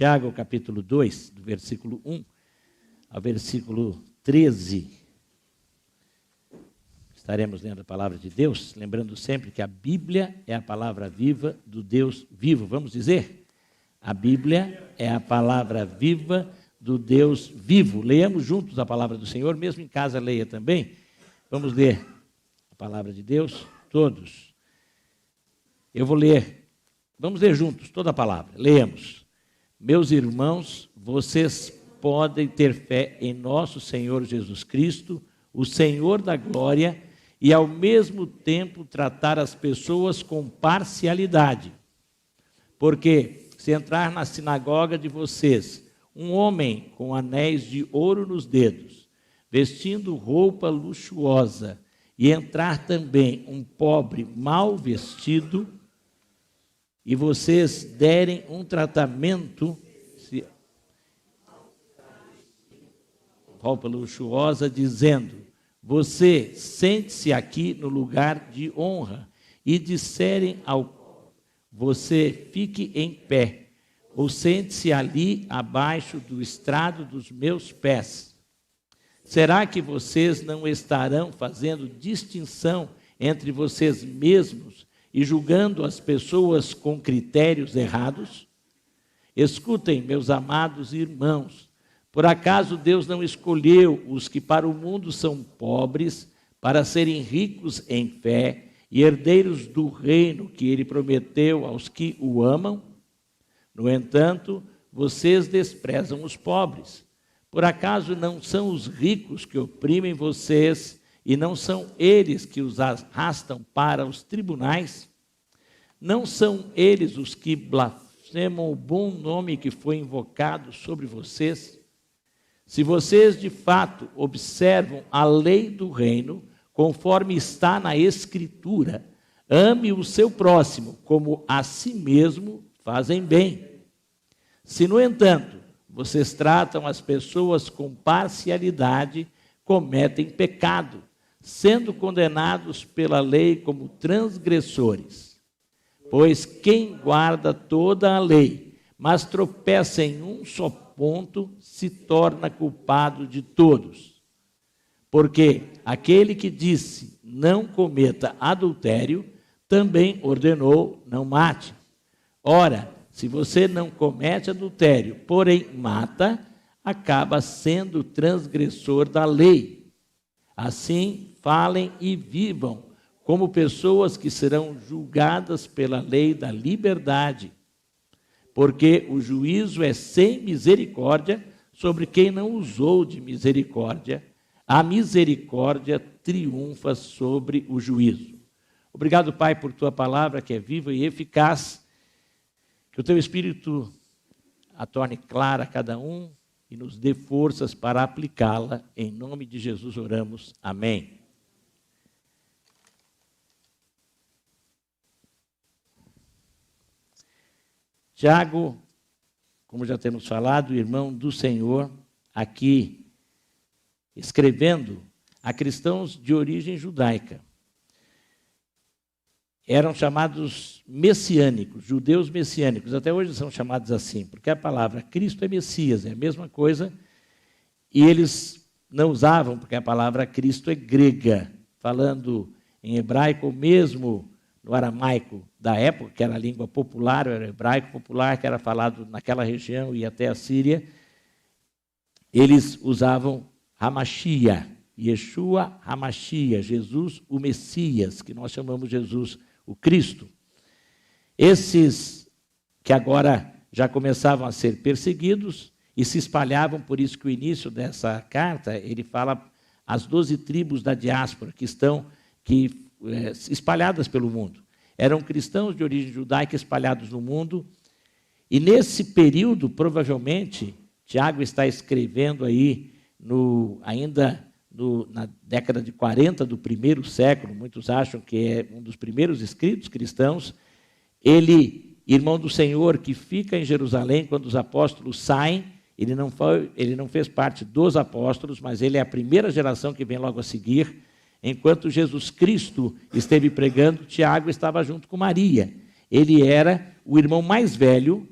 Tiago, capítulo 2, do versículo 1 ao versículo 13. Estaremos lendo a palavra de Deus, lembrando sempre que a Bíblia é a palavra viva do Deus vivo. Vamos dizer? A Bíblia é a palavra viva do Deus vivo. Leamos juntos a palavra do Senhor, mesmo em casa leia também. Vamos ler a palavra de Deus, todos. Eu vou ler, vamos ler juntos toda a palavra. Leamos. Meus irmãos, vocês podem ter fé em nosso Senhor Jesus Cristo, o Senhor da glória, e ao mesmo tempo tratar as pessoas com parcialidade. Porque se entrar na sinagoga de vocês um homem com anéis de ouro nos dedos, vestindo roupa luxuosa, e entrar também um pobre mal vestido, e vocês derem um tratamento, roupa luxuosa, dizendo: você sente-se aqui no lugar de honra, e disserem ao você fique em pé, ou sente-se ali abaixo do estrado dos meus pés. Será que vocês não estarão fazendo distinção entre vocês mesmos e julgando as pessoas com critérios errados? Escutem, meus amados irmãos, por acaso Deus não escolheu os que para o mundo são pobres, para serem ricos em fé e herdeiros do reino que Ele prometeu aos que o amam? No entanto, vocês desprezam os pobres. Por acaso não são os ricos que oprimem vocês e não são eles que os arrastam para os tribunais? Não são eles os que blasfemam o bom nome que foi invocado sobre vocês? Se vocês de fato observam a lei do reino, conforme está na Escritura, ame o seu próximo como a si mesmo, fazem bem. Se, no entanto, vocês tratam as pessoas com parcialidade, cometem pecado, sendo condenados pela lei como transgressores. Pois quem guarda toda a lei, mas tropeça em um só ponto, se torna culpado de todos. Porque aquele que disse, não cometa adultério, também ordenou, não mate. Ora, se você não comete adultério, porém mata, acaba sendo transgressor da lei. Assim, falem e vivam como pessoas que serão julgadas pela lei da liberdade. Porque o juízo é sem misericórdia sobre quem não usou de misericórdia. A misericórdia triunfa sobre o juízo. Obrigado, Pai, por Tua palavra que é viva e eficaz. Que o Teu Espírito a torne clara a cada um e nos dê forças para aplicá-la. Em nome de Jesus oramos. Amém. Tiago, como já temos falado, irmão do Senhor, aqui escrevendo a cristãos de origem judaica. Eram chamados messiânicos, judeus messiânicos, até hoje são chamados assim, porque a palavra Cristo é Messias, é a mesma coisa, e eles não usavam, porque a palavra Cristo é grega, falando em hebraico ou mesmo no aramaico da época, que era a língua popular, era o hebraico popular, que era falado naquela região e até a Síria, eles usavam Hamashia, Yeshua Hamashia, Jesus o Messias, que nós chamamos Jesus o Cristo. Esses que agora já começavam a ser perseguidos e se espalhavam, por isso que o início dessa carta, ele fala as 12 tribos da diáspora que estão espalhadas pelo mundo. Eram cristãos de origem judaica espalhados no mundo, e nesse período, provavelmente, Tiago está escrevendo aí, na década de 40 do primeiro século, muitos acham que é um dos primeiros escritos cristãos. Ele, irmão do Senhor, que fica em Jerusalém quando os apóstolos saem, ele não fez parte dos apóstolos, mas ele é a primeira geração que vem logo a seguir. Enquanto Jesus Cristo esteve pregando, Tiago estava junto com Maria. Ele era o irmão mais velho,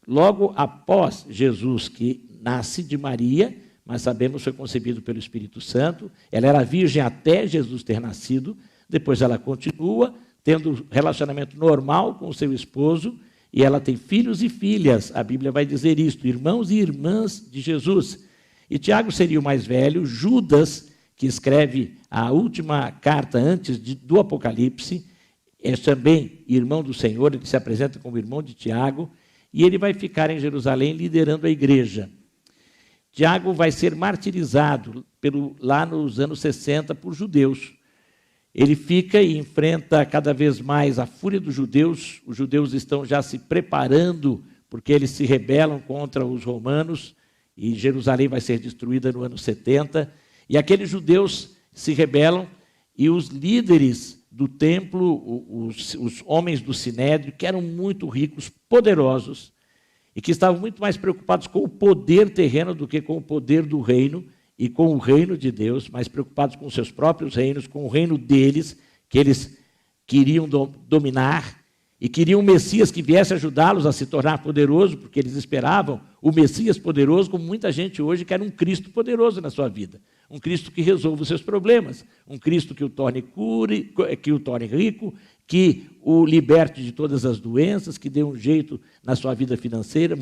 logo após Jesus, que nasce de Maria, mas sabemos que foi concebido pelo Espírito Santo. Ela era virgem até Jesus ter nascido. Depois ela continua tendo relacionamento normal com o seu esposo, e ela tem filhos e filhas. A Bíblia vai dizer isto, irmãos e irmãs de Jesus. E Tiago seria o mais velho. Judas, que escreve a última carta antes do Apocalipse, é também irmão do Senhor. Ele se apresenta como irmão de Tiago, e ele vai ficar em Jerusalém liderando a igreja. Tiago vai ser martirizado lá nos anos 60 por judeus. Ele fica e enfrenta cada vez mais a fúria dos judeus. Os judeus estão já se preparando, porque eles se rebelam contra os romanos, e Jerusalém vai ser destruída no ano 70. E aqueles judeus se rebelam, e os líderes do templo, os homens do Sinédrio, que eram muito ricos, poderosos, e que estavam muito mais preocupados com o poder terreno do que com o poder do reino e com o reino de Deus, mais preocupados com seus próprios reinos, com o reino deles, que eles queriam dominar, e queriam um Messias que viesse ajudá-los a se tornar poderoso, porque eles esperavam o Messias poderoso, como muita gente hoje quer um Cristo poderoso na sua vida. Um Cristo que resolva os seus problemas, um Cristo que o torne que o torne rico, que o liberte de todas as doenças, que dê um jeito na sua vida financeira.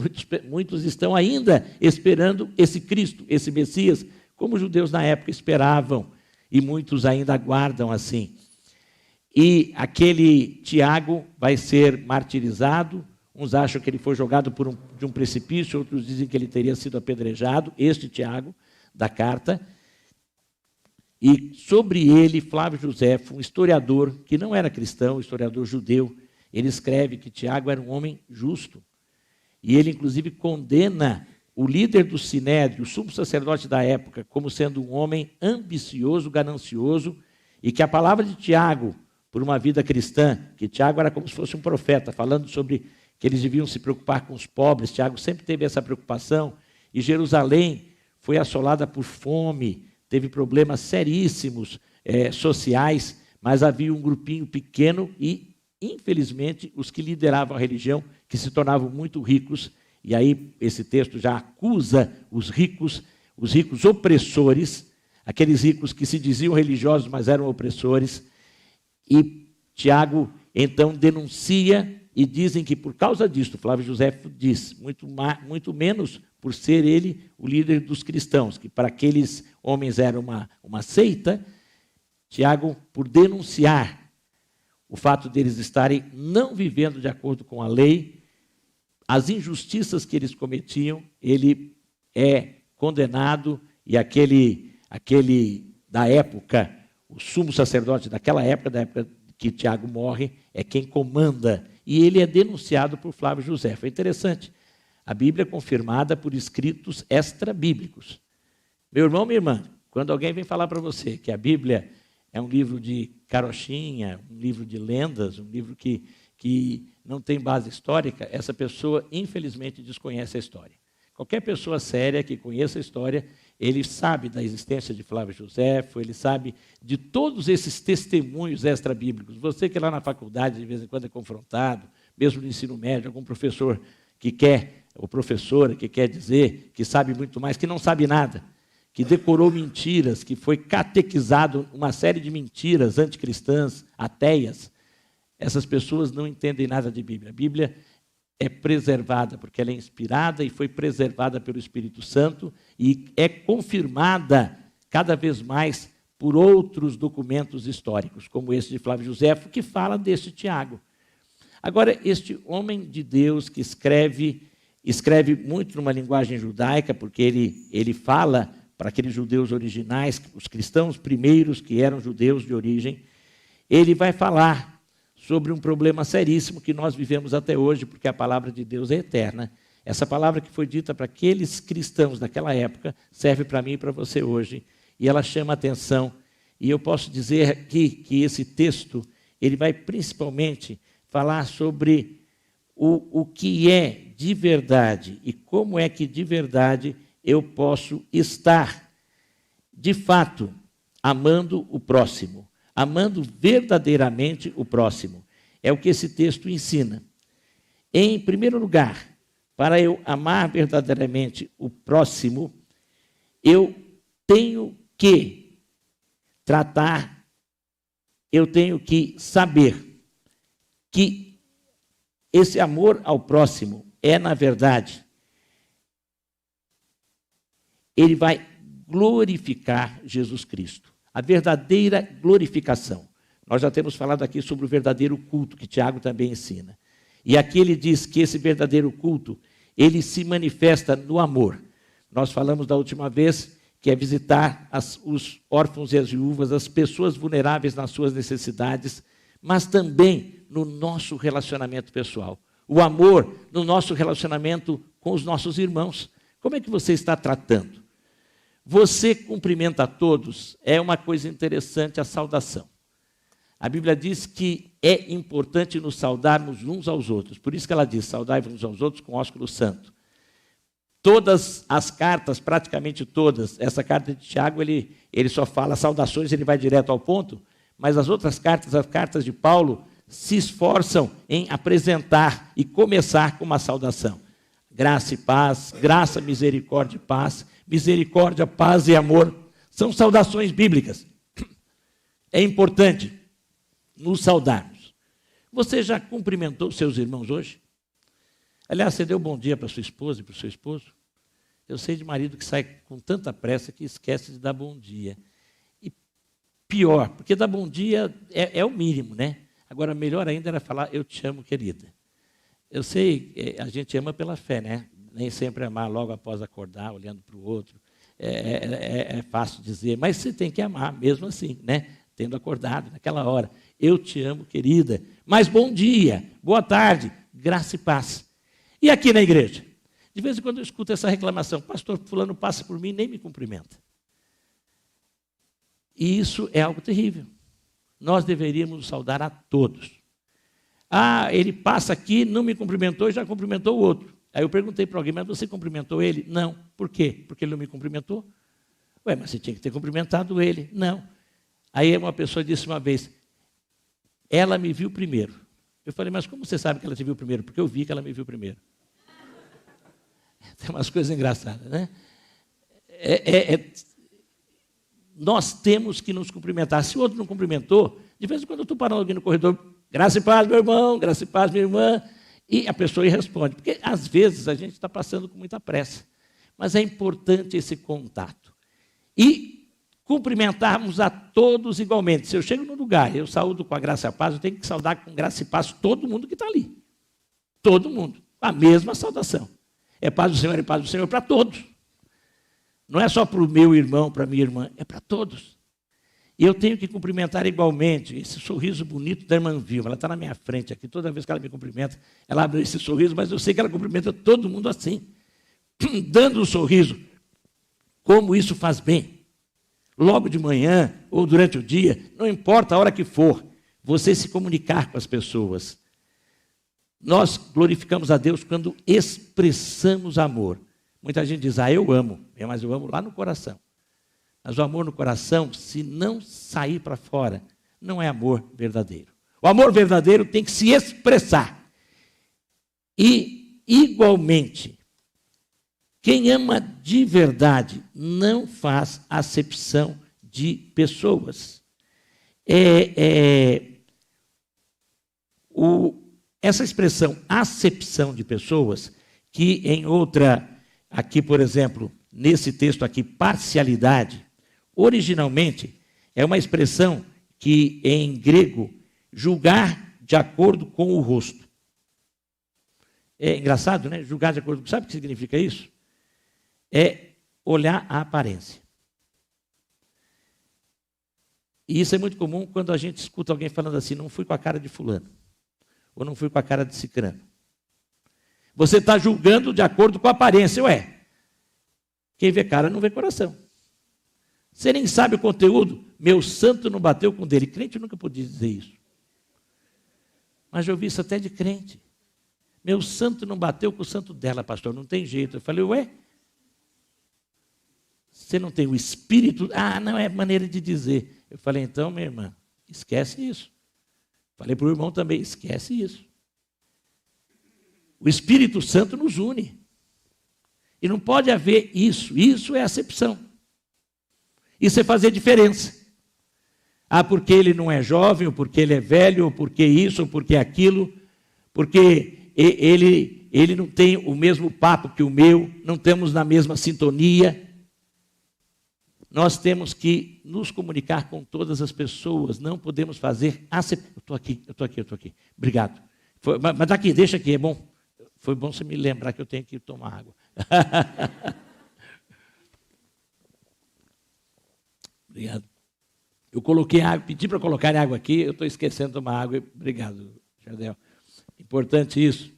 Muitos estão ainda esperando esse Cristo, esse Messias, como os judeus na época esperavam, e muitos ainda aguardam assim. E aquele Tiago vai ser martirizado. Uns acham que ele foi jogado de um precipício, outros dizem que ele teria sido apedrejado, este Tiago, da carta. E sobre ele, Flávio Josefo, um historiador que não era cristão, historiador judeu, ele escreve que Tiago era um homem justo. E ele, inclusive, condena o líder do Sinédrio, o sumo sacerdote da época, como sendo um homem ambicioso, ganancioso, e que a palavra de Tiago, por uma vida cristã, que Tiago era como se fosse um profeta, falando sobre que eles deviam se preocupar com os pobres. Tiago sempre teve essa preocupação, e Jerusalém foi assolada por fome, teve problemas seríssimos sociais, mas havia um grupinho pequeno e, infelizmente, os que lideravam a religião, que se tornavam muito ricos. E aí esse texto já acusa os ricos opressores, aqueles ricos que se diziam religiosos, mas eram opressores. E Tiago, então, denuncia, e dizem que por causa disso, Flávio Josefo diz, muito menos por ser ele o líder dos cristãos, que para aqueles homens era uma seita. Tiago, por denunciar o fato deles estarem não vivendo de acordo com a lei, as injustiças que eles cometiam, ele é condenado, e aquele da época, o sumo sacerdote daquela época, da época que Tiago morre, é quem comanda, e ele é denunciado por Flávio Josefo. É interessante, a Bíblia é confirmada por escritos extra-bíblicos. Meu irmão, minha irmã, quando alguém vem falar para você que a Bíblia é um livro de carochinha, um livro de lendas, um livro que não tem base histórica, essa pessoa, infelizmente, desconhece a história. Qualquer pessoa séria que conheça a história, ele sabe da existência de Flávio Josefo, ele sabe de todos esses testemunhos extra-bíblicos. Você que lá na faculdade, de vez em quando, é confrontado, mesmo no ensino médio, algum professor que quer, ou professora que quer dizer que sabe muito mais, que não sabe nada, que decorou mentiras, que foi catequizado uma série de mentiras anticristãs, ateias. Essas pessoas não entendem nada de Bíblia. A Bíblia é preservada porque ela é inspirada e foi preservada pelo Espírito Santo e é confirmada cada vez mais por outros documentos históricos, como esse de Flávio Josefo, que fala deste Tiago. Agora, este homem de Deus que escreve muito numa linguagem judaica, porque ele fala para aqueles judeus originais, os cristãos primeiros que eram judeus de origem, ele vai falar sobre um problema seríssimo que nós vivemos até hoje, porque a palavra de Deus é eterna. Essa palavra que foi dita para aqueles cristãos daquela época serve para mim e para você hoje, e ela chama a atenção. E eu posso dizer aqui que esse texto ele vai principalmente falar sobre o que é de verdade e como é que de verdade eu posso estar, de fato, amando o próximo, amando verdadeiramente o próximo. É o que esse texto ensina. Em primeiro lugar, para eu amar verdadeiramente o próximo, eu tenho que tratar, eu tenho que saber que esse amor ao próximo é, na verdade, ele vai glorificar Jesus Cristo. A verdadeira glorificação. Nós já temos falado aqui sobre o verdadeiro culto, que Tiago também ensina. E aqui ele diz que esse verdadeiro culto, ele se manifesta no amor. Nós falamos da última vez que é visitar os órfãos e as viúvas, as pessoas vulneráveis nas suas necessidades, mas também no nosso relacionamento pessoal. O amor no nosso relacionamento com os nossos irmãos. Como é que você está tratando? Você cumprimenta a todos, é uma coisa interessante a saudação. A Bíblia diz que é importante nos saudarmos uns aos outros. Por isso que ela diz, saudai-vos uns aos outros com ósculo santo. Todas as cartas, praticamente todas, essa carta de Tiago, ele só fala saudações, ele vai direto ao ponto, mas as outras cartas, as cartas de Paulo, se esforçam em apresentar e começar com uma saudação. Graça e paz, graça, misericórdia e paz, misericórdia, paz e amor, são saudações bíblicas. É importante nos saudarmos. Você já cumprimentou seus irmãos hoje? Aliás, você deu bom dia para sua esposa e para o seu esposo? Eu sei de marido que sai com tanta pressa que esquece de dar bom dia. E pior, porque dar bom dia é o mínimo, né? Agora, melhor ainda era falar, eu te amo, querida. Eu sei, a gente ama pela fé, né? Nem sempre amar logo após acordar, olhando para o outro. É fácil dizer, mas você tem que amar mesmo assim, né? Tendo acordado naquela hora. Eu te amo, querida. Mas bom dia, boa tarde, graça e paz. E aqui na igreja? De vez em quando eu escuto essa reclamação, pastor fulano passa por mim e nem me cumprimenta. E isso é algo terrível. Nós deveríamos saudar a todos. Ah, ele passa aqui, não me cumprimentou e já cumprimentou o outro. Aí eu perguntei para alguém, mas você cumprimentou ele? Não. Por quê? Porque ele não me cumprimentou? Ué, mas você tinha que ter cumprimentado ele. Não. Aí uma pessoa disse uma vez, ela me viu primeiro. Eu falei, mas como você sabe que ela te viu primeiro? Porque eu vi que ela me viu primeiro. Tem umas coisas engraçadas, né? Nós temos que nos cumprimentar. Se o outro não cumprimentou, de vez em quando eu estou parando alguém no corredor, graça e paz, meu irmão, graça e paz, minha irmã, e a pessoa responde. Porque, às vezes, a gente está passando com muita pressa. Mas é importante esse contato. E cumprimentarmos a todos igualmente. Se eu chego no lugar, eu saúdo com a graça e a paz, eu tenho que saudar com graça e paz todo mundo que está ali. Todo mundo. A mesma saudação. É paz do Senhor e paz do Senhor para todos. Não é só para o meu irmão, para a minha irmã, é para todos. E eu tenho que cumprimentar igualmente esse sorriso bonito da irmã Vilma. Ela está na minha frente aqui, toda vez que ela me cumprimenta, ela abre esse sorriso, mas eu sei que ela cumprimenta todo mundo assim. Dando um sorriso, como isso faz bem. Logo de manhã ou durante o dia, não importa a hora que for, você se comunicar com as pessoas. Nós glorificamos a Deus quando expressamos amor. Muita gente diz, eu amo, mas eu amo lá no coração. Mas o amor no coração, se não sair para fora, não é amor verdadeiro. O amor verdadeiro tem que se expressar. E, igualmente, quem ama de verdade não faz acepção de pessoas. Essa expressão, acepção de pessoas, que em outra, aqui por exemplo, nesse texto aqui, parcialidade, originalmente é uma expressão que em grego, julgar de acordo com o rosto. É engraçado, né? Julgar de acordo com... Sabe o que significa isso? É olhar a aparência. E isso é muito comum quando a gente escuta alguém falando assim, não fui com a cara de fulano, ou não fui com a cara de cicrano. Você está julgando de acordo com a aparência, ué. Quem vê cara não vê coração. Você nem sabe o conteúdo, meu santo não bateu com o dele. Crente nunca podia dizer isso. Mas eu ouvi isso até de crente. Meu santo não bateu com o santo dela, pastor, não tem jeito. Eu falei, ué, você não tem o espírito? Ah, não, é maneira de dizer. Eu falei, então, minha irmã, esquece isso. Falei para o irmão também, esquece isso. O Espírito Santo nos une. E não pode haver isso. Isso é acepção. Isso é fazer diferença. Ah, porque ele não é jovem, ou porque ele é velho, ou porque isso, ou porque aquilo, porque ele não tem o mesmo papo que o meu, não estamos na mesma sintonia. Nós temos que nos comunicar com todas as pessoas, não podemos fazer acepção. Eu estou aqui. Obrigado. Mas aqui, deixa aqui, é bom. Foi bom você me lembrar que eu tenho que tomar água. Obrigado. Eu coloquei água, pedi para colocar água aqui, eu estou esquecendo de tomar água. Obrigado, Jardel. Importante isso.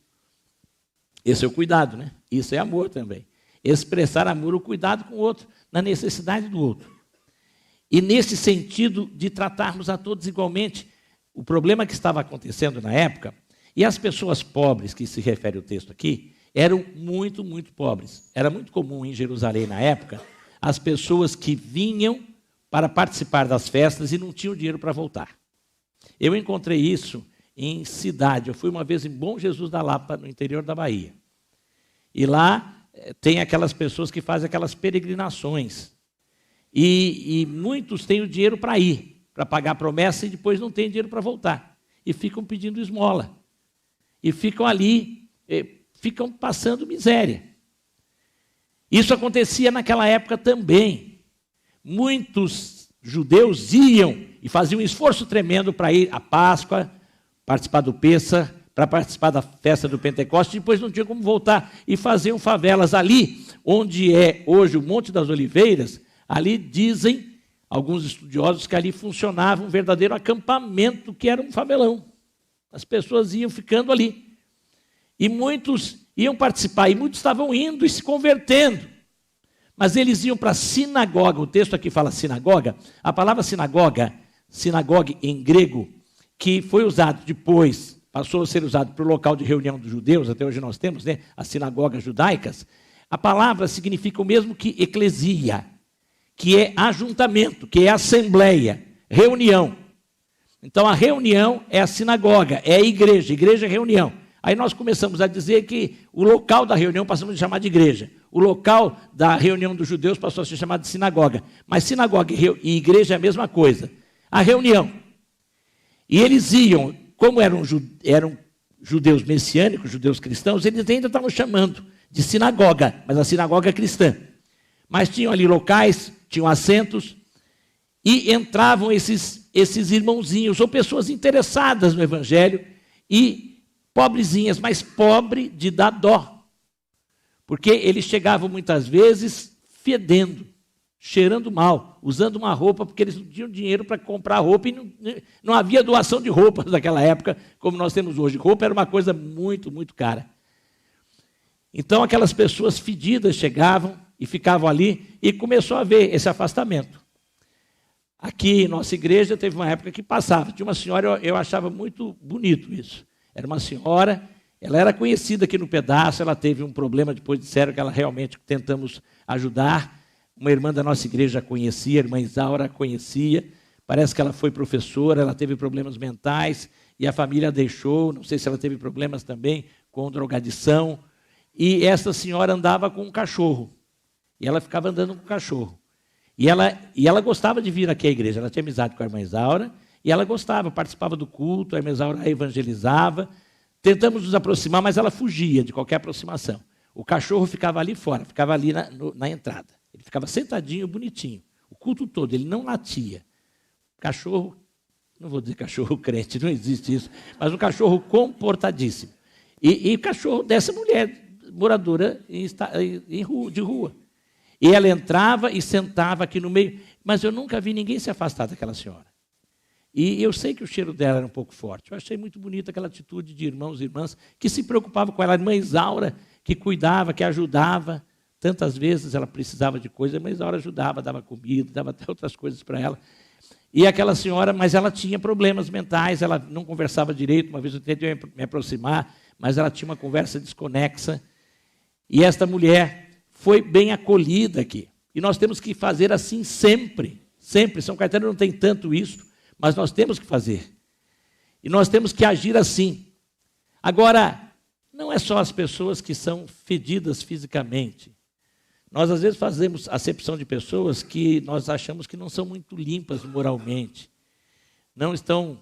Esse é o cuidado, né? Isso é amor também. Expressar amor, o cuidado com o outro, na necessidade do outro. E nesse sentido de tratarmos a todos igualmente, o problema que estava acontecendo na época, e as pessoas pobres, que se refere o texto aqui, eram muito, muito pobres. Era muito comum em Jerusalém na época, as pessoas que vinham para participar das festas e não tinham dinheiro para voltar. Eu encontrei isso em cidade. Eu fui uma vez em Bom Jesus da Lapa, no interior da Bahia. E lá tem aquelas pessoas que fazem aquelas peregrinações. E muitos têm o dinheiro para ir, para pagar a promessa, e depois não têm dinheiro para voltar. E ficam pedindo esmola. E ficam ali, ficam passando miséria. Isso acontecia naquela época também. Muitos judeus iam e faziam um esforço tremendo para ir à Páscoa, participar do Pêssar, para participar da festa do Pentecostes, e depois não tinham como voltar. E faziam favelas ali, onde é hoje o Monte das Oliveiras. Ali dizem alguns estudiosos que ali funcionava um verdadeiro acampamento, que era um favelão. As pessoas iam ficando ali. E muitos iam participar, e muitos estavam indo e se convertendo. Mas eles iam para a sinagoga. O texto aqui fala sinagoga. A palavra sinagoga, sinagogue em grego, que foi usado depois, passou a ser usado para o local de reunião dos judeus, até hoje nós temos, né, as sinagogas judaicas. A palavra significa o mesmo que eclesia, que é ajuntamento, que é assembleia, reunião. Então a reunião é a sinagoga, é a igreja é reunião. Aí nós começamos a dizer que o local da reunião passamos a chamar de igreja. O local da reunião dos judeus passou a ser chamado de sinagoga. Mas sinagoga e igreja é a mesma coisa. A reunião. E eles iam, como eram judeus messiânicos, judeus cristãos, eles ainda estavam chamando de sinagoga, mas a sinagoga cristã. Mas tinham ali locais, tinham assentos, e entravam esses irmãozinhos, ou pessoas interessadas no evangelho, e pobrezinhas, mas pobre de dar dó. Porque eles chegavam muitas vezes fedendo, cheirando mal, usando uma roupa, porque eles não tinham dinheiro para comprar roupa, e não havia doação de roupas naquela época, como nós temos hoje. Roupa era uma coisa muito, muito cara. Então aquelas pessoas fedidas chegavam e ficavam ali, e começou a haver esse afastamento. Aqui em nossa igreja teve uma época que passava, tinha uma senhora, eu achava muito bonito isso. Era uma senhora, ela era conhecida aqui no pedaço, ela teve um problema, depois disseram que ela realmente tentamos ajudar. Uma irmã da nossa igreja a conhecia, a irmã Isaura a conhecia, parece que ela foi professora, ela teve problemas mentais, e a família a deixou, não sei se ela teve problemas também com drogadição, e essa senhora andava com um cachorro, e ela ficava andando com o cachorro. E ela gostava de vir aqui à igreja, ela tinha amizade com a irmã Isaura, e ela gostava, participava do culto, a irmã Isaura evangelizava. Tentamos nos aproximar, mas ela fugia de qualquer aproximação. O cachorro ficava ali fora, ficava ali na entrada. Ele ficava sentadinho, bonitinho. O culto todo, ele não latia. Cachorro, não vou dizer cachorro crente, não existe isso, mas um cachorro comportadíssimo. E o cachorro dessa mulher, moradora de rua. E ela entrava e sentava aqui no meio, mas eu nunca vi ninguém se afastar daquela senhora. E eu sei que o cheiro dela era um pouco forte. Eu achei muito bonita aquela atitude de irmãos e irmãs que se preocupavam com ela. A irmã Isaura, que cuidava, que ajudava. Tantas vezes ela precisava de coisa, a irmã Isaura ajudava, dava comida, dava até outras coisas para ela. E aquela senhora, mas ela tinha problemas mentais, ela não conversava direito. Uma vez eu tentei me aproximar, mas ela tinha uma conversa desconexa. E esta mulher foi bem acolhida aqui. E nós temos que fazer assim sempre. Sempre. São Caetano não tem tanto isso, mas nós temos que fazer. E nós temos que agir assim. Agora, não é só as pessoas que são fedidas fisicamente. Nós, às vezes, fazemos acepção de pessoas que nós achamos que não são muito limpas moralmente. Não estão,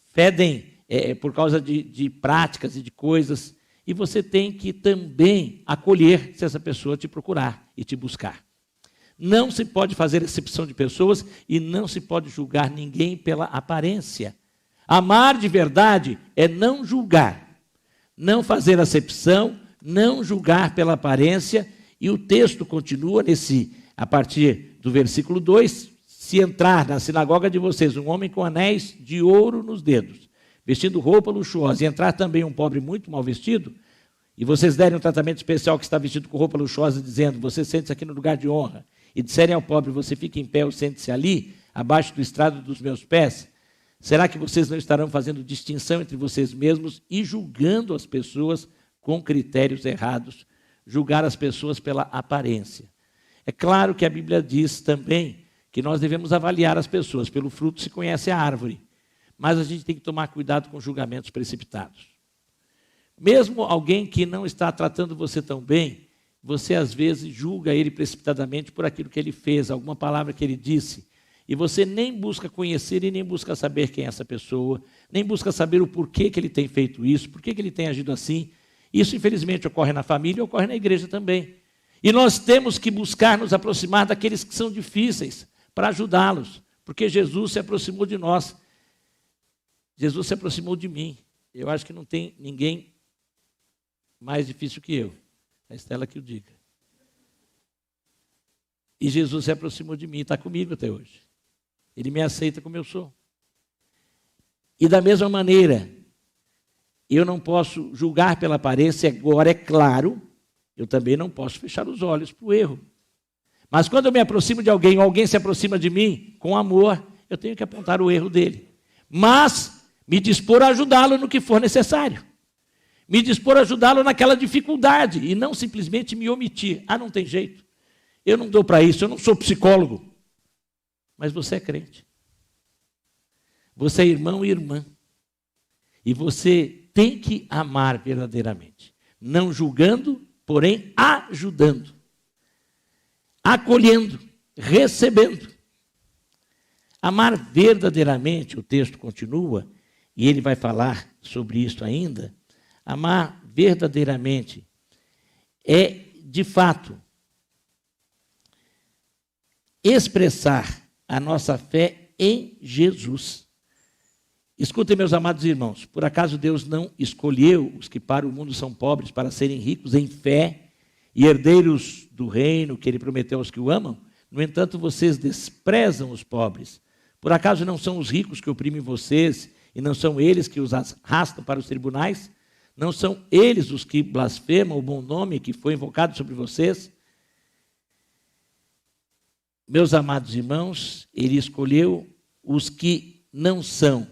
fedem por causa de práticas e de coisas. E você tem que também acolher se essa pessoa te procurar e te buscar. Não se pode fazer acepção de pessoas e não se pode julgar ninguém pela aparência. Amar de verdade é não julgar, não fazer acepção, não julgar pela aparência. E o texto continua a partir do versículo 2, se entrar na sinagoga de vocês um homem com anéis de ouro nos dedos, vestindo roupa luxuosa, e entrar também um pobre muito mal vestido, e vocês derem um tratamento especial que está vestido com roupa luxuosa, dizendo, você sente-se aqui no lugar de honra, e disserem ao pobre, você fica em pé ou sente-se ali, abaixo do estrado dos meus pés, será que vocês não estarão fazendo distinção entre vocês mesmos e julgando as pessoas com critérios errados? Julgar as pessoas pela aparência. É claro que a Bíblia diz também que nós devemos avaliar as pessoas, pelo fruto se conhece a árvore, mas a gente tem que tomar cuidado com julgamentos precipitados. Mesmo alguém que não está tratando você tão bem, você às vezes julga ele precipitadamente por aquilo que ele fez, alguma palavra que ele disse, e você nem busca conhecer e nem busca saber quem é essa pessoa, nem busca saber o porquê que ele tem feito isso, porquê que ele tem agido assim. Isso, infelizmente, ocorre na família e ocorre na igreja também. E nós temos que buscar nos aproximar daqueles que são difíceis para ajudá-los, porque Jesus se aproximou de nós. Jesus se aproximou de mim. Eu acho que não tem ninguém mais difícil que eu. A Estela que o diga. E Jesus se aproximou de mim, está comigo até hoje. Ele me aceita como eu sou. E da mesma maneira, eu não posso julgar pela aparência, agora é claro, eu também não posso fechar os olhos para o erro. Mas quando eu me aproximo de alguém, ou alguém se aproxima de mim, com amor, eu tenho que apontar o erro dele. Mas me dispor a ajudá-lo no que for necessário. Me dispor a ajudá-lo naquela dificuldade e não simplesmente me omitir. Ah, não tem jeito. Eu não dou para isso, eu não sou psicólogo. Mas você é crente. Você é irmão e irmã. E você tem que amar verdadeiramente. Não julgando, porém ajudando. Acolhendo, recebendo. Amar verdadeiramente, o texto continua, e ele vai falar sobre isso ainda. Amar verdadeiramente é, de fato, expressar a nossa fé em Jesus. Escutem, meus amados irmãos, por acaso Deus não escolheu os que para o mundo são pobres para serem ricos em fé e herdeiros do reino que Ele prometeu aos que o amam? No entanto, vocês desprezam os pobres. Por acaso não são os ricos que oprimem vocês e não são eles que os arrastam para os tribunais? Não são eles os que blasfemam o bom nome que foi invocado sobre vocês? Meus amados irmãos, Ele escolheu os que não são,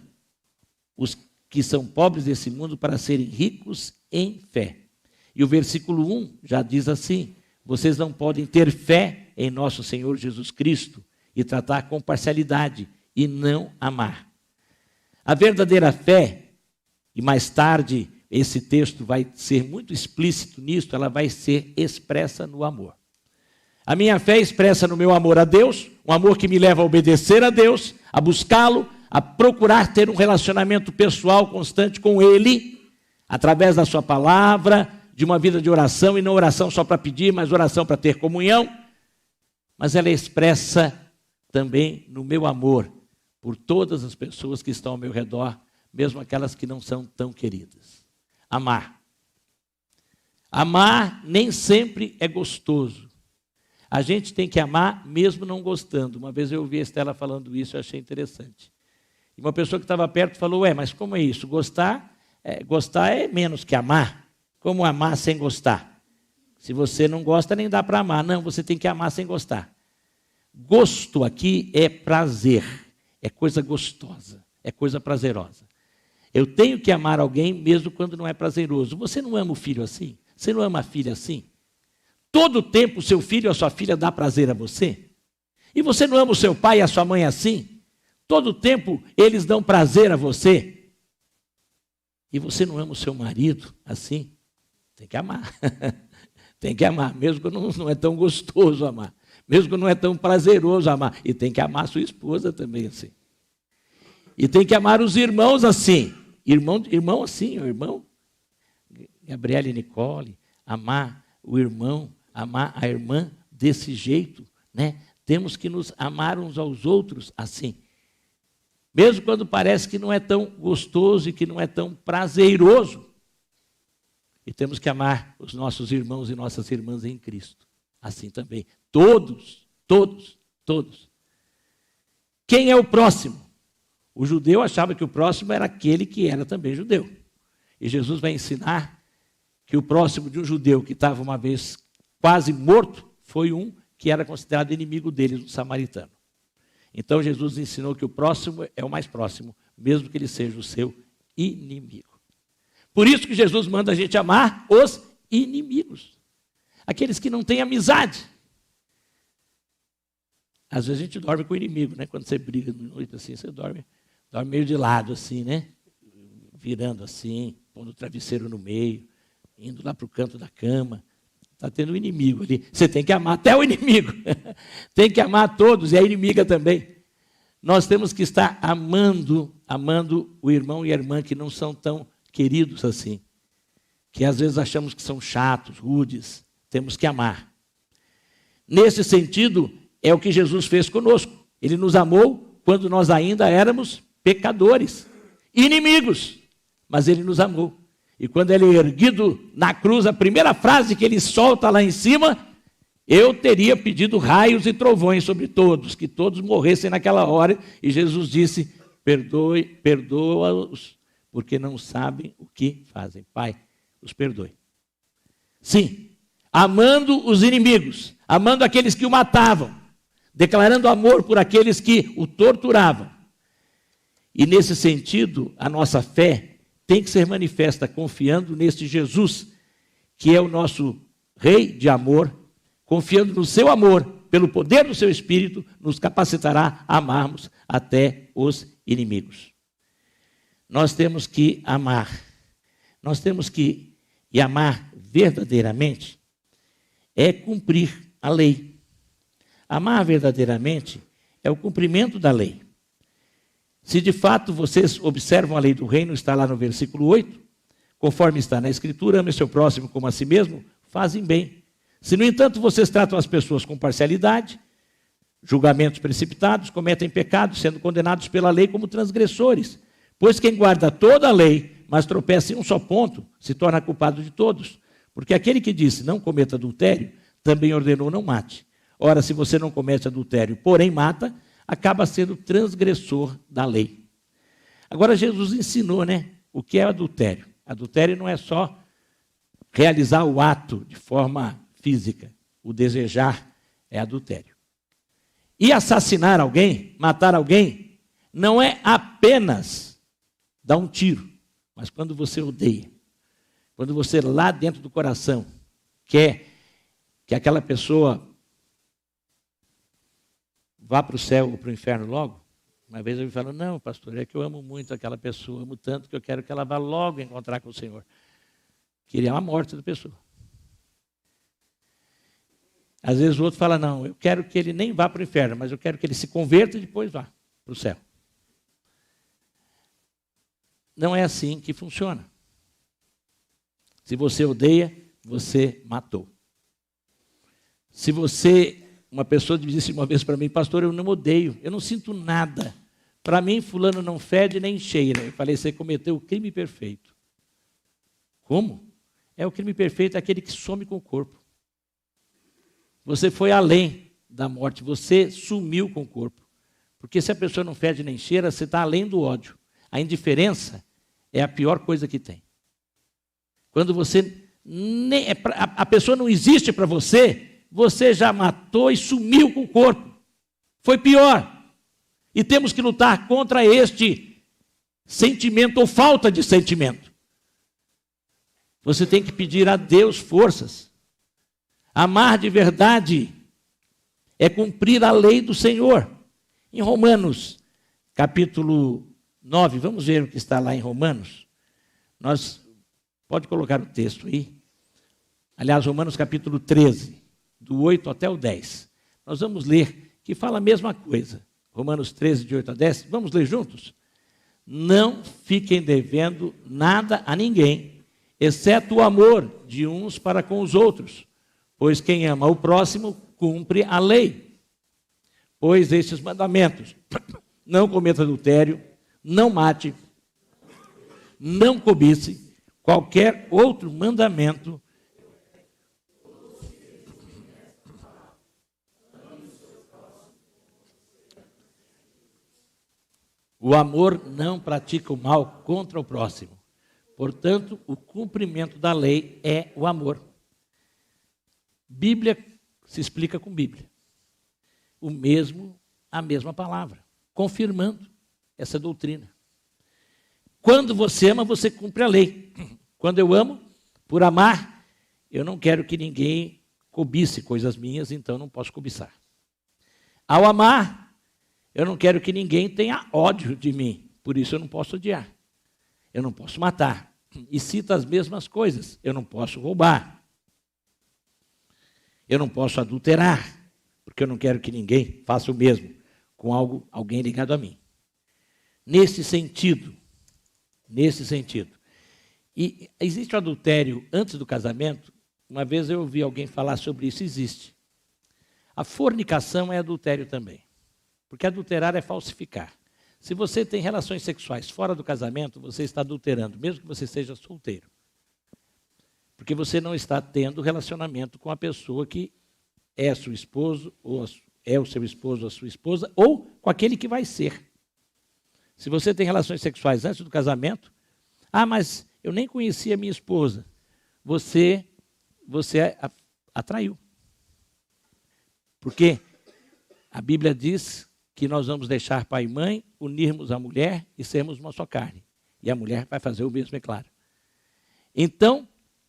os que são pobres desse mundo para serem ricos em fé. E o versículo 1 já diz assim, vocês não podem ter fé em nosso Senhor Jesus Cristo e tratar com parcialidade e não amar. A verdadeira fé, e mais tarde esse texto vai ser muito explícito nisso, ela vai ser expressa no amor. A minha fé é expressa no meu amor a Deus, um amor que me leva a obedecer a Deus, a buscá-lo, a procurar ter um relacionamento pessoal constante com Ele, através da sua palavra, de uma vida de oração, e não oração só para pedir, mas oração para ter comunhão. Mas ela é expressa também no meu amor por todas as pessoas que estão ao meu redor, mesmo aquelas que não são tão queridas. Amar. Amar nem sempre é gostoso. A gente tem que amar mesmo não gostando. Uma vez eu ouvi a Estela falando isso, eu achei interessante. E uma pessoa que estava perto falou, mas como é isso? Gostar é menos que amar. Como amar sem gostar? Se você não gosta, nem dá para amar. Não, você tem que amar sem gostar. Gosto aqui é prazer, é coisa gostosa, é coisa prazerosa. Eu tenho que amar alguém mesmo quando não é prazeroso. Você não ama o filho assim? Você não ama a filha assim? Todo tempo o seu filho ou a sua filha dá prazer a você? E você não ama o seu pai e a sua mãe assim? Todo tempo eles dão prazer a você? e você não ama o seu marido assim, tem que amar. Tem que amar, mesmo quando não é tão gostoso amar. Mesmo quando não é tão prazeroso amar. E tem que amar a sua esposa também assim. E tem que amar os irmãos assim. Irmão assim, o irmão Gabriela e Nicole. Amar o irmão, amar a irmã desse jeito, né? Temos que nos amar uns aos outros assim. Mesmo quando parece que não é tão gostoso e que não é tão prazeroso. E temos que amar os nossos irmãos e nossas irmãs em Cristo. Assim também. Todos. Quem é o próximo? O judeu achava que o próximo era aquele que era também judeu. E Jesus vai ensinar que o próximo de um judeu que estava uma vez quase morto foi um que era considerado inimigo deles, um samaritano. Então Jesus ensinou que o próximo é o mais próximo, mesmo que ele seja o seu inimigo. Por isso que Jesus manda a gente amar os inimigos. Aqueles que não têm amizade. Às vezes a gente dorme com o inimigo, né? Quando você briga de noite assim, você dorme meio de lado assim, né? Virando assim, pondo o travesseiro no meio, indo lá para o canto da cama. Está tendo um inimigo ali. Você tem que amar até o inimigo. Tem que amar todos, e a inimiga também. Nós temos que estar amando o irmão e a irmã que não são tão queridos assim. Que às vezes achamos que são chatos, rudes. Temos que amar. Nesse sentido, é o que Jesus fez conosco. Ele nos amou quando nós ainda éramos pecadores, inimigos. Mas ele nos amou. E quando ele é erguido na cruz, a primeira frase que ele solta lá em cima, eu teria pedido raios e trovões sobre todos, que todos morressem naquela hora. E Jesus disse, perdoa-os, porque não sabem o que fazem. Pai, os perdoe. Sim, amando os inimigos, amando aqueles que o matavam, declarando amor por aqueles que o torturavam. E nesse sentido, a nossa fé tem que ser manifesta confiando neste Jesus, que é o nosso Rei de amor, confiando no seu amor, pelo poder do seu Espírito, nos capacitará a amarmos até os inimigos. Nós temos que amar. Nós temos que amar verdadeiramente é cumprir a lei. Amar verdadeiramente é o cumprimento da lei. Se de fato vocês observam a lei do reino, está lá no versículo 8, conforme está na Escritura, ame seu próximo como a si mesmo, fazem bem. Se, no entanto, vocês tratam as pessoas com parcialidade, julgamentos precipitados, cometem pecados, sendo condenados pela lei como transgressores. Pois quem guarda toda a lei, mas tropeça em um só ponto, se torna culpado de todos. Porque aquele que disse, não cometa adultério, também ordenou, não mate. Ora, se você não comete adultério, porém mata, acaba sendo transgressor da lei. Agora Jesus ensinou, né, o que é adultério. Adultério não é só realizar o ato de forma física. O desejar é adultério. E assassinar alguém, matar alguém, não é apenas dar um tiro, mas quando você odeia, quando você lá dentro do coração quer que aquela pessoa vá para o céu ou para o inferno logo. Uma vez eu me falo, não, pastor, é que eu amo muito aquela pessoa, amo tanto que eu quero que ela vá logo encontrar com o Senhor. Queria a morte da pessoa. Às vezes o outro fala, não, eu quero que ele nem vá para o inferno, mas eu quero que ele se converta e depois vá para o céu. Não é assim que funciona. Se você odeia, você matou. Se você... Uma pessoa disse uma vez para mim, pastor, eu não odeio, eu não sinto nada. Para mim, fulano não fede nem cheira. Eu falei, você cometeu o crime perfeito. Como? O crime perfeito é aquele que some com o corpo. Você foi além da morte, você sumiu com o corpo. Porque se a pessoa não fede nem cheira, você está além do ódio. A indiferença é a pior coisa que tem. Quando você... a pessoa não existe para você... Você já matou e sumiu com o corpo. Foi pior. E temos que lutar contra este sentimento ou falta de sentimento. Você tem que pedir a Deus forças. Amar de verdade é cumprir a lei do Senhor. Em Romanos, capítulo 9, vamos ver o que está lá em Romanos. Pode colocar o texto aí. Aliás, Romanos capítulo 13, do 8 até o 10. Nós vamos ler, que fala a mesma coisa. Romanos 13, de 8 a 10. Vamos ler juntos? Não fiquem devendo nada a ninguém, exceto o amor de uns para com os outros. Pois quem ama o próximo, cumpre a lei. Pois estes mandamentos: não cometa adultério, não mate, não cobice, qualquer outro mandamento. O amor não pratica o mal contra o próximo. Portanto, o cumprimento da lei é o amor. Bíblia se explica com Bíblia. A mesma palavra, confirmando essa doutrina. Quando você ama, você cumpre a lei. Quando eu amo, por amar, eu não quero que ninguém cobice coisas minhas, então não posso cobiçar. Ao amar, eu não quero que ninguém tenha ódio de mim, por isso eu não posso odiar. Eu não posso matar. E cita as mesmas coisas. Eu não posso roubar. Eu não posso adulterar, porque eu não quero que ninguém faça o mesmo com alguém ligado a mim. Nesse sentido. E existe o adultério antes do casamento? Uma vez eu ouvi alguém falar sobre isso, existe. A fornicação é adultério também. Porque adulterar é falsificar. Se você tem relações sexuais fora do casamento, você está adulterando, mesmo que você seja solteiro. Porque você não está tendo relacionamento com a pessoa que é seu esposo, ou é o seu esposo ou a sua esposa, ou com aquele que vai ser. Se você tem relações sexuais antes do casamento, mas eu nem conhecia minha esposa. Você atraiu. Porque a Bíblia diz que nós vamos deixar pai e mãe, unirmos a mulher e sermos uma só carne. E a mulher vai fazer o mesmo, é claro. Então,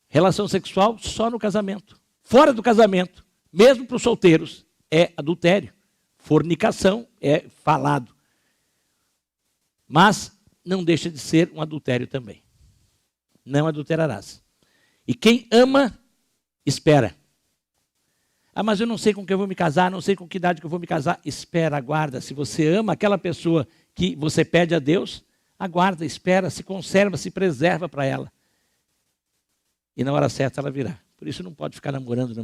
relação sexual só no casamento. Fora do casamento, mesmo para os solteiros, é adultério. Fornicação é falado. Mas não deixa de ser um adultério também. Não adulterarás. E quem ama, espera. Mas eu não sei com quem eu vou me casar, não sei com que idade que eu vou me casar. Espera, aguarda. Se você ama aquela pessoa que você pede a Deus, aguarda, espera, se conserva, se preserva para ela. E na hora certa ela virá. Por isso não pode ficar namorando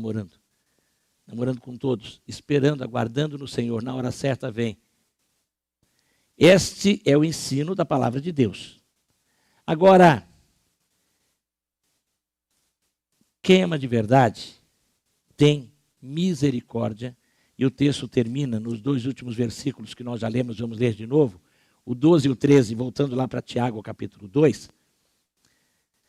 com todos, esperando, aguardando no Senhor. Na hora certa vem. Este é o ensino da palavra de Deus. Agora, quem ama de verdade tem misericórdia, e o texto termina nos 2 últimos versículos que nós já lemos, vamos ler de novo, o 12 e o 13, voltando lá para Tiago, capítulo 2.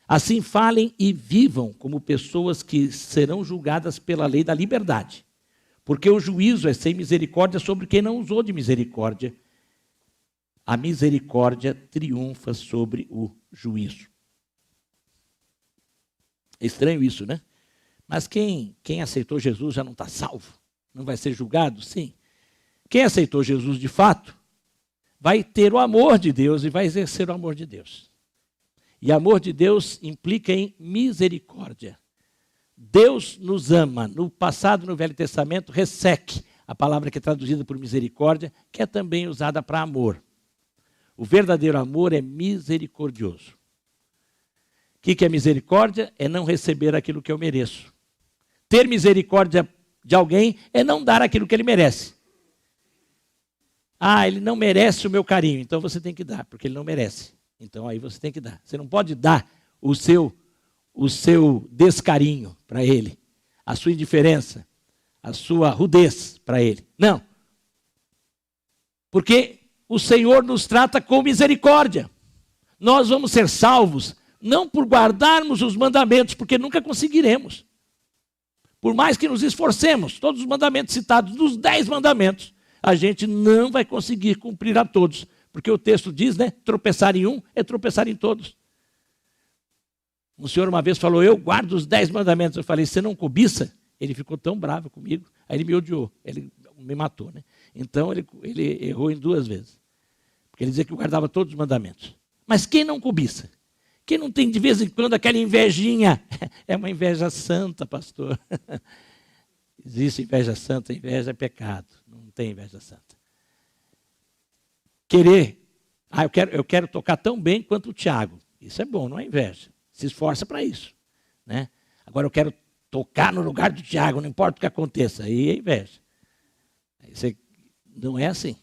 Assim falem e vivam como pessoas que serão julgadas pela lei da liberdade, porque o juízo é sem misericórdia sobre quem não usou de misericórdia. A misericórdia triunfa sobre o juízo. É estranho isso, né? Mas quem aceitou Jesus já não está salvo? Não vai ser julgado? Sim. Quem aceitou Jesus de fato, vai ter o amor de Deus e vai exercer o amor de Deus. E amor de Deus implica em misericórdia. Deus nos ama. No passado, no Velho Testamento, resek, a palavra que é traduzida por misericórdia, que é também usada para amor. O verdadeiro amor é misericordioso. O que é misericórdia? É não receber aquilo que eu mereço. Ter misericórdia de alguém é não dar aquilo que ele merece. Ele não merece o meu carinho, então você tem que dar, porque ele não merece. Então aí você tem que dar. Você não pode dar o seu descarinho para ele, a sua indiferença, a sua rudez para ele. Não. Porque o Senhor nos trata com misericórdia. Nós vamos ser salvos não por guardarmos os mandamentos, porque nunca conseguiremos. Por mais que nos esforcemos, todos os mandamentos citados, dos 10 mandamentos, a gente não vai conseguir cumprir a todos. Porque o texto diz, tropeçar em um é tropeçar em todos. O senhor uma vez falou, eu guardo os 10 mandamentos. Eu falei, você não cobiça? Ele ficou tão bravo comigo, aí ele me odiou, ele me matou. Então ele errou em 2 vezes. Porque ele dizia que eu guardava todos os mandamentos. Mas quem não cobiça? Quem não tem de vez em quando aquela invejinha? É uma inveja santa, pastor. Existe inveja santa, inveja é pecado. Não tem inveja santa. Querer. Eu quero tocar tão bem quanto o Tiago. Isso é bom, não é inveja. Se esforça para isso. Né? Agora eu quero tocar no lugar do Tiago, não importa o que aconteça. Aí é inveja. Aí não é assim.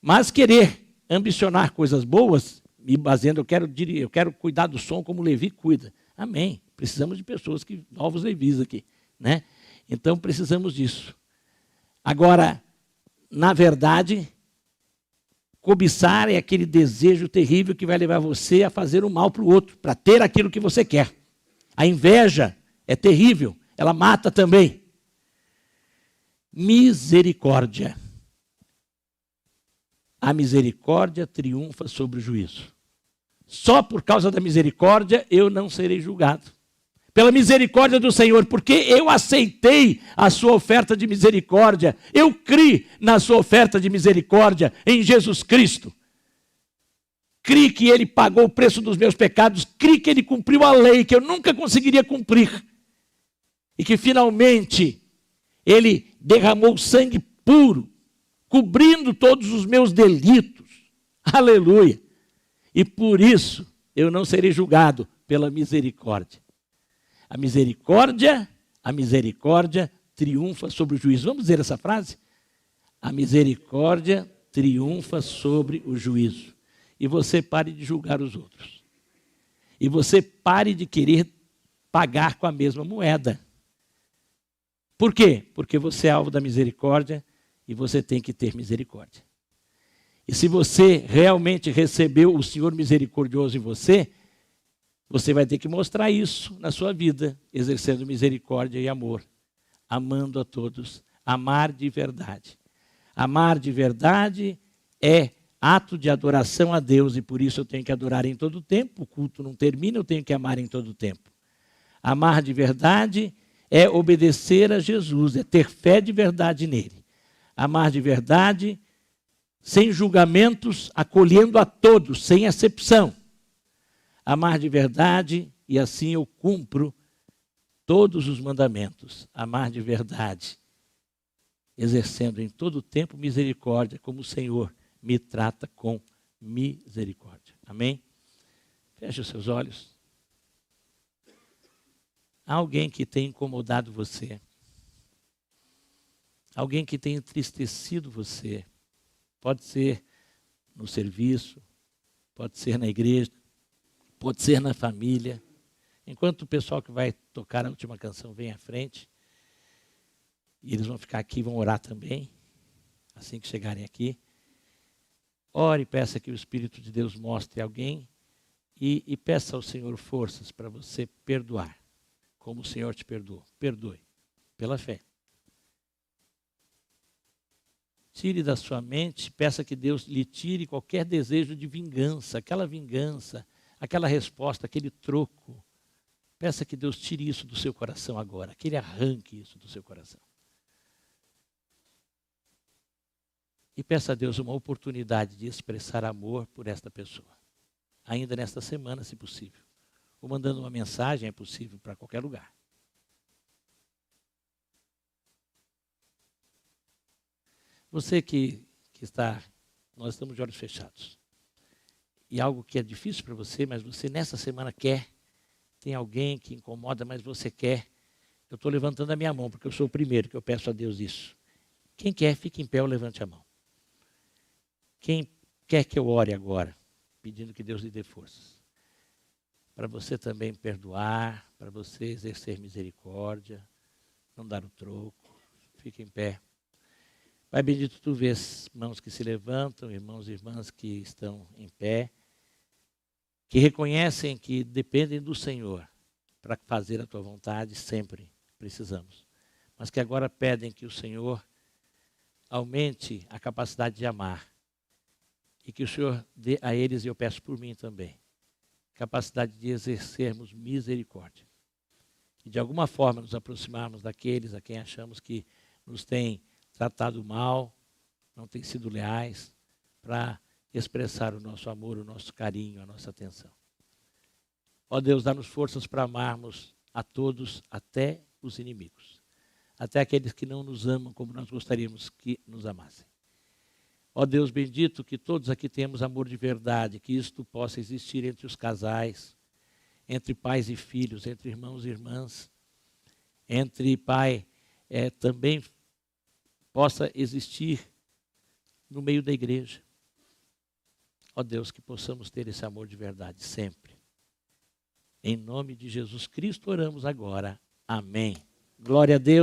Mas querer ambicionar coisas boas, me baseando, eu quero cuidar do som como Levi cuida. Amém. Precisamos de pessoas novos Levis aqui. Né? Então precisamos disso. Agora, na verdade, cobiçar é aquele desejo terrível que vai levar você a fazer o mal para o outro, para ter aquilo que você quer. A inveja é terrível, ela mata também. Misericórdia. A misericórdia triunfa sobre o juízo. Só por causa da misericórdia eu não serei julgado. Pela misericórdia do Senhor, porque eu aceitei a sua oferta de misericórdia. Eu criei na sua oferta de misericórdia em Jesus Cristo. Criei que Ele pagou o preço dos meus pecados. Criei que Ele cumpriu a lei que eu nunca conseguiria cumprir. E que finalmente Ele derramou sangue puro, cobrindo todos os meus delitos. Aleluia! E por isso eu não serei julgado pela misericórdia. A misericórdia triunfa sobre o juízo. Vamos dizer essa frase? A misericórdia triunfa sobre o juízo. E você pare de julgar os outros. E você pare de querer pagar com a mesma moeda. Por quê? Porque você é alvo da misericórdia e você tem que ter misericórdia. E se você realmente recebeu o Senhor misericordioso em você, você vai ter que mostrar isso na sua vida, exercendo misericórdia e amor, amando a todos, amar de verdade. Amar de verdade é ato de adoração a Deus e por isso eu tenho que adorar em todo o tempo. O culto não termina, eu tenho que amar em todo o tempo. Amar de verdade é obedecer a Jesus, é ter fé de verdade nele. Amar de verdade, sem julgamentos, acolhendo a todos, sem acepção. Amar de verdade, e assim eu cumpro todos os mandamentos. Amar de verdade, exercendo em todo o tempo misericórdia, como o Senhor me trata com misericórdia. Amém? Feche os seus olhos. Há alguém que tem incomodado você. Alguém que tem entristecido você. Pode ser no serviço, pode ser na igreja, pode ser na família. Enquanto o pessoal que vai tocar a última canção vem à frente, e eles vão ficar aqui e vão orar também, assim que chegarem aqui. Ore e peça que o Espírito de Deus mostre alguém e peça ao Senhor forças para você perdoar, como o Senhor te perdoou. Perdoe, pela fé. Tire da sua mente, peça que Deus lhe tire qualquer desejo de vingança, aquela resposta, aquele troco. Peça que Deus tire isso do seu coração agora, que Ele arranque isso do seu coração. E peça a Deus uma oportunidade de expressar amor por esta pessoa. Ainda nesta semana, se possível. Ou mandando uma mensagem, é possível para qualquer lugar. Você que está, nós estamos de olhos fechados. E algo que é difícil para você, mas você nessa semana quer, tem alguém que incomoda, mas você quer. Eu estou levantando a minha mão, porque eu sou o primeiro que eu peço a Deus isso. Quem quer, fique em pé ou levante a mão. Quem quer que eu ore agora, pedindo que Deus lhe dê forças. Para você também perdoar, para você exercer misericórdia, não dar o troco, fique em pé. Pai bendito, tu vês mãos que se levantam, irmãos e irmãs que estão em pé, que reconhecem que dependem do Senhor para fazer a tua vontade, sempre precisamos. Mas que agora pedem que o Senhor aumente a capacidade de amar e que o Senhor dê a eles, e eu peço por mim também, capacidade de exercermos misericórdia. E de alguma forma nos aproximarmos daqueles a quem achamos que nos têm tratado mal, não têm sido leais, para expressar o nosso amor, o nosso carinho, a nossa atenção. Ó Deus, dá-nos forças para amarmos a todos, até os inimigos, até aqueles que não nos amam como nós gostaríamos que nos amassem. Ó Deus bendito, que todos aqui tenhamos amor de verdade, que isto possa existir entre os casais, entre pais e filhos, entre irmãos e irmãs, entre pai, também possa existir no meio da igreja. Ó Deus, que possamos ter esse amor de verdade sempre. Em nome de Jesus Cristo oramos agora. Amém. Glória a Deus.